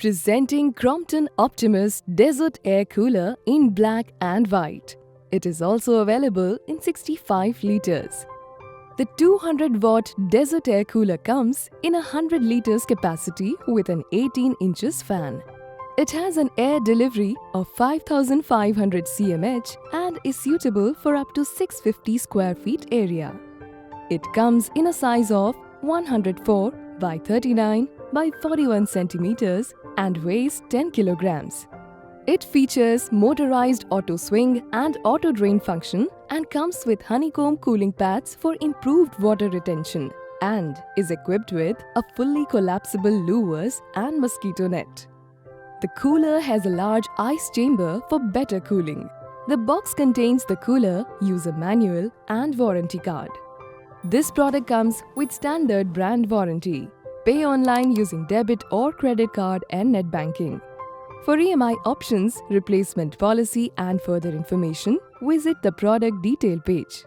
Presenting Crompton Optimus Desert Air Cooler in black and white. It is also available in 65 liters. The 200-watt Desert Air Cooler comes in a 100 liters capacity with an 18 inches fan. It has an air delivery of 5500 cmh and is suitable for up to 650 square feet area. It comes in a size of 104 by 39 by 41 centimeters and weighs 10 kilograms. It features motorized auto swing and auto drain function and comes with honeycomb cooling pads for improved water retention and is equipped with a fully collapsible louvers and mosquito net. The cooler has a large ice chamber for better cooling. The box contains the cooler, user manual and warranty card. This product comes with standard brand warranty. Pay online using debit or credit card and net banking. For EMI options, replacement policy and further information, visit the product detail page.